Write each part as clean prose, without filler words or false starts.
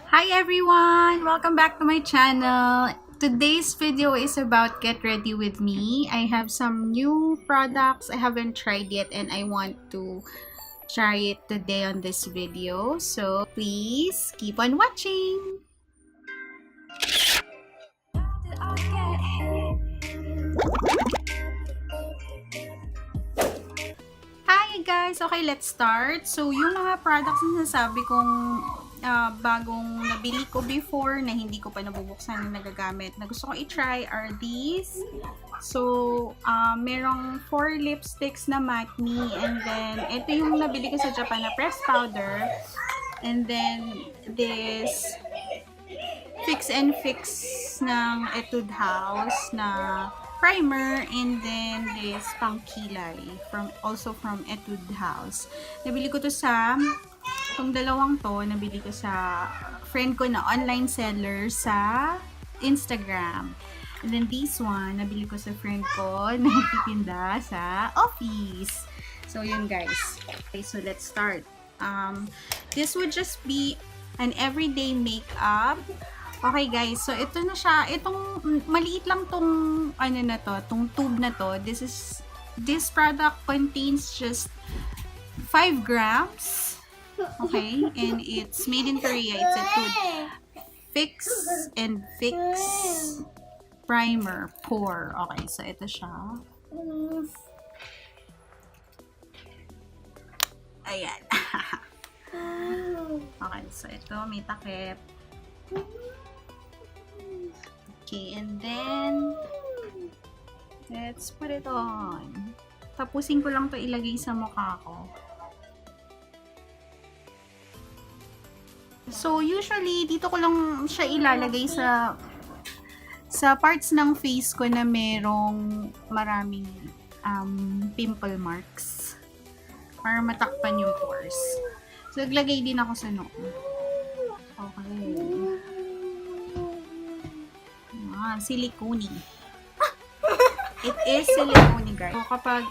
Hi everyone! Welcome back to my channel. Today's video is about get ready with me. I have some new products I haven't tried yet and I want to try it today on this video. So please keep on watching! Hi guys! Okay, let's start. So yung mga products na nasabi kong bagong nabili ko before na hindi ko pa nabubuksan na nagagamit na gusto kong i-try are these. So, merong 4 lipsticks na matte me, and then ito yung nabili ko sa Japan na pressed powder, and then this fix and fix ng Etude House na primer, and then this pangkilay also from Etude House. Nabili ko to sa itong dalawang to, nabili ko sa friend ko na online seller sa Instagram. And then this one, nabili ko sa friend ko na nagtitinda sa office. So, yun guys. Okay, so let's start. This would just be an everyday makeup. Okay guys, so ito na siya. Itong maliit lang tong ano na to, tong tube na to. This product contains just 5 grams. Okay, and it's made in Korea. It's a Etude Fix and Fix Primer Pore. Okay, so ito siya. Ayan. Okay, so ito may takip. Okay, and then let's put it on. Tapusin ko lang to ilagay sa mukha ko. So, usually, dito ko lang siya ilalagay sa parts ng face ko na merong maraming pimple marks para matakpan yung pores. So, naglagay din ako sa noo. Okay. Silicone. It is silicone, guys. So, kapag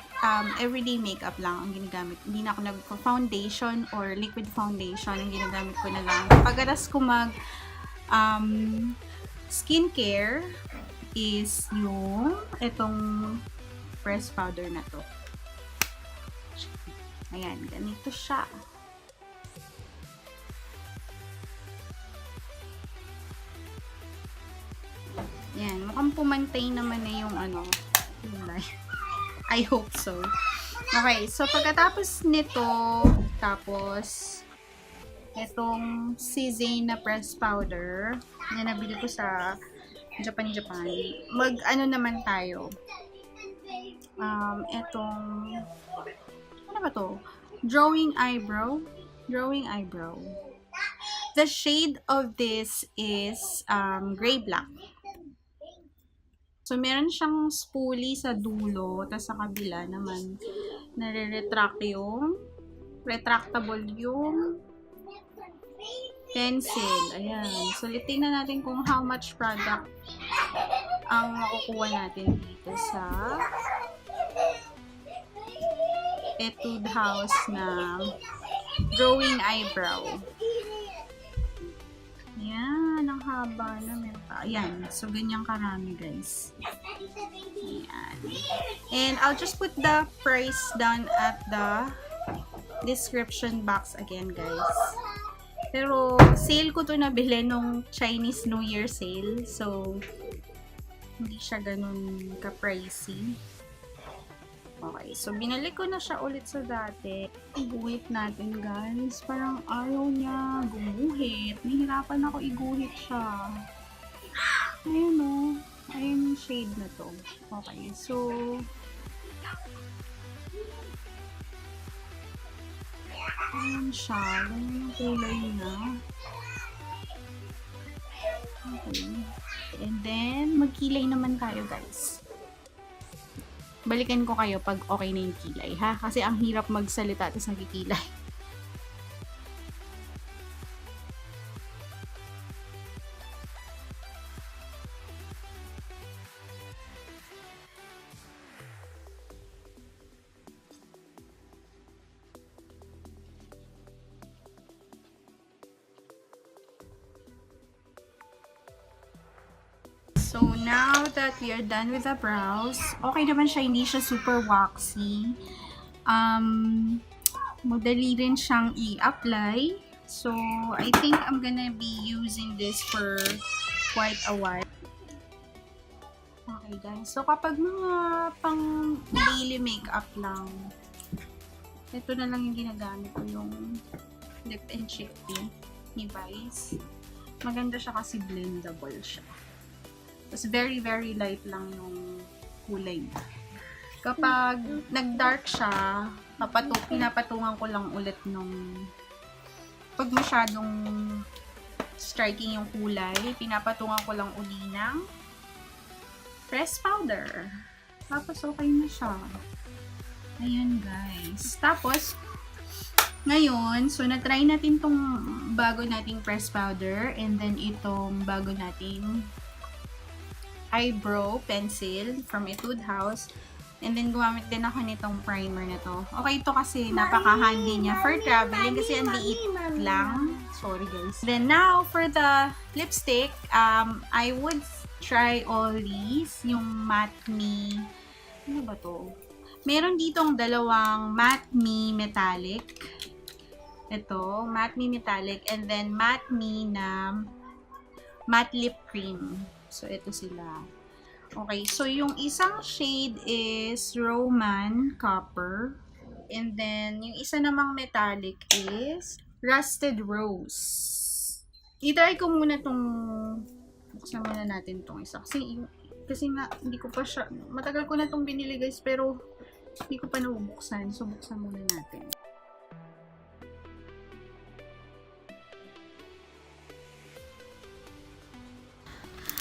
everyday makeup lang ang ginagamit, hindi na ako nag-foundation or liquid foundation, ang ginagamit ko na lang. Pagkatas ko mag skincare is yung itong pressed powder na to. Ayan, ganito siya. Ayan, mukhang pumantay naman na yung ano, I hope so. Okay, so pagkatapos nito, tapos itong Cezanne na pressed powder na nabili ko sa Japan. Mag-ano naman tayo. Itong ano ba to? Drawing eyebrow. The shade of this is gray black. So, meron siyang spoolie sa dulo, tapos sa kabila naman, retractable yung pencil. Ayan. So, tingnan natin kung how much product ang makukuha natin dito sa Etude House na drawing eyebrow. Ayan, ang haba na meron pa. Ayan, so ganyan karami guys. Ayan. And I'll just put the price down at the description box again guys. Pero sale ko to nabili nung Chinese New Year sale. So, hindi siya ganun ka-pricey. Okay, so binalik ko na siya ulit sa dati. Iguhit natin guys. Parang ayaw niya gumuhit. Nahihirapan ako iguhit siya. Ayun o. Ayun yung shade na to. Okay, so ayun siya. Ganyan yung kulay na. Okay. And then, magkilay naman tayo guys. Balikan ko kayo pag okay na yung kilay, ha? Kasi ang hirap magsalita at nagkikilay. So, now that we are done with the brows, okay naman siya, hindi siya super waxy. Madali rin siyang i-apply. So, I think I'm gonna be using this for quite a while. Okay guys, so kapag mga pang daily makeup lang, ito na lang yung ginagamit ko, yung lip and cheek tint ni Vice. Maganda siya kasi blendable siya. Tapos very light lang yung kulay niya. Kapag nag-dark siya, pinapatungan ko lang ulit nung pag masyadong striking yung kulay, pinapatungan ko lang uli ng press powder. Tapos okay na siya. Ayan guys. Tapos, ngayon, so na-try natin tong bago nating press powder and then itong bago nating eyebrow pencil from Etude House. And then, gumamit din ako nitong primer na to. Okay, ito kasi napaka-handy niya for traveling kasi ang liit lang. Sorry, guys. Then, now, for the lipstick, I would try all these. Yung Matte Me. Ano ba to? Meron ditong dalawang Matte Me Metallic. Ito, Matte Me Metallic. And then, Matte Me na Matte Lip Cream. So, ito sila. Okay, so yung isang shade is Roman Copper. And then, yung isa namang metallic is Rusted Rose. I-try ko muna tong, buksan muna natin tong isa. Kasi nga, hindi ko pa siya, matagal ko na tong binili guys, pero hindi ko pa nabubuksan. So, buksan muna natin.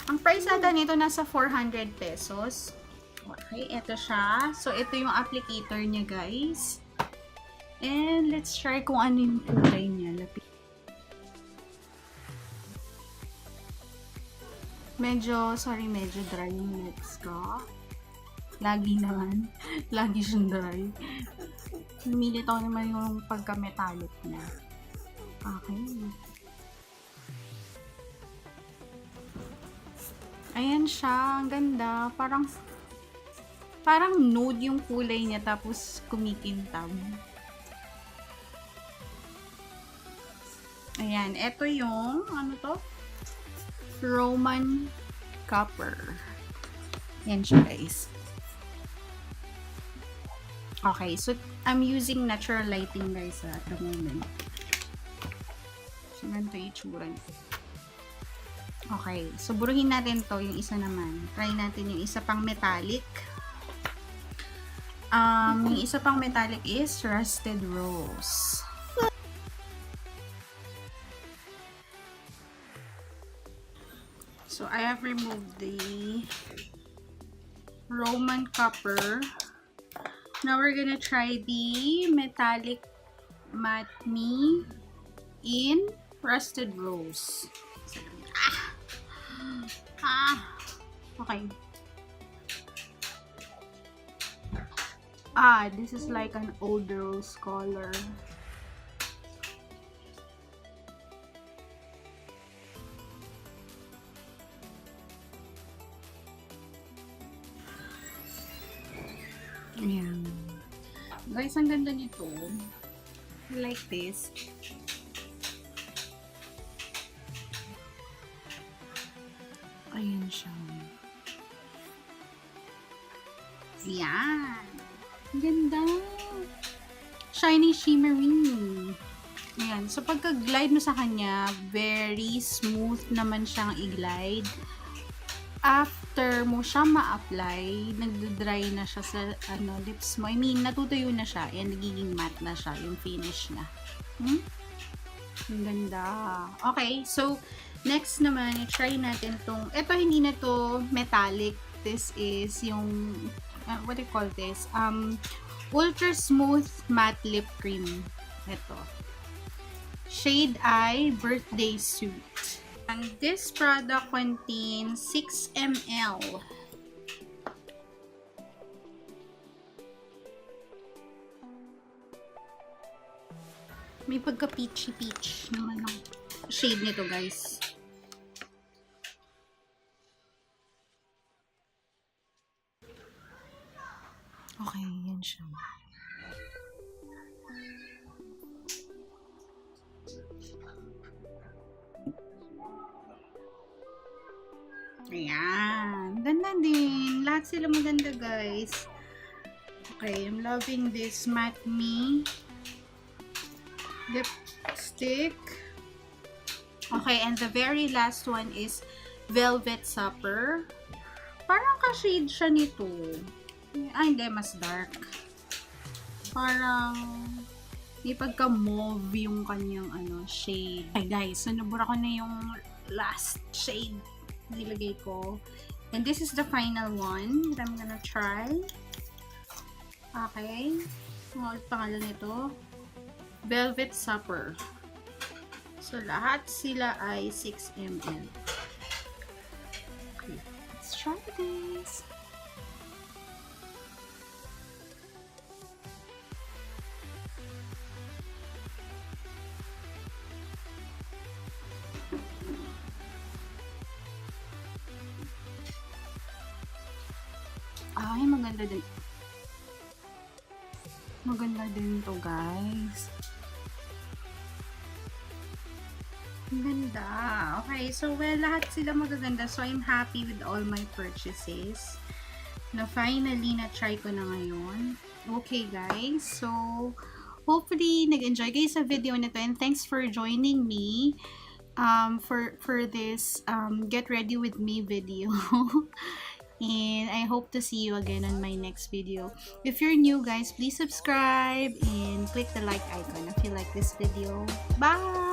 Ang price ata nito nasa 400 pesos. Okay, ito siya. So, ito yung applicator niya, guys. And, let's try kung ano yung kulay niya. Medyo dry yung lips ko. Lagi naman. Lagi siyang dry. Lumilit ako naman yung pagka-metallic niya. Okay. Ayan siya, ang ganda. Parang nude yung kulay niya tapos kumikintab. Ayan, ito yung ano to? Roman Copper. Ayan siya, guys. Okay, so I'm using natural lighting guys at the moment. So, ganito yung itsura niya. Okay, so buruhin natin to, yung isa naman. Try natin yung isa pang metallic. Yung isa pang metallic is Rusted Rose. So, I have removed the Roman Copper. Now, we're gonna try the metallic Matte Me in Rusted Rose. Okay. This is like an old rose color. Ayan. Guys, ang ganda nito. Like this. Ayan siya. Ayan. Ganda. Shiny, shimmery. Ayan. So, pagka-glide mo sa kanya, very smooth naman siyang i-glide. After mo siya ma-apply, nagda-dry na siya sa lips mo. I mean, natutuyo na siya. Ayan, nagiging matte na siya yung finish niya. Ang ganda. Okay, so, next naman, i-try natin tong, ito hindi na to metallic. This is yung, what do you call this? Ultra Smooth Matte Lip Cream. Ito. Shade Eye Birthday Suit. And this product contains 6 ml. May pagka peachy naman ang shade nito, guys. Okay, yan siya. Ayan. Ganda din. Lahat sila maganda, guys. Okay, I'm loving this Matte Me lipstick. Okay, and the very last one is Velvet Supper. Parang ka-shade siya nito. Ay, hindi. Mas dark. Parang may pagka-mauve yung kanyang shade. Okay, guys. So, nabura ko na yung last shade nilagay ko. And this is the final one that I'm gonna try. Okay. Ang pangalan nito, Velvet Supper. So, lahat sila ay 6 ml. Okay. Let's try this. Ay, maganda din. Maganda din to, guys. Ganda. Okay, so well, lahat sila magaganda. So, I'm happy with all my purchases. Na finally, na-try ko na ngayon. Okay, guys. So, hopefully, nag-enjoy kayo sa video na to. And thanks for joining me for this Get Ready With Me video. And I hope to see you again on my next video. If you're new, guys, please subscribe and click the like icon if you like this video. Bye!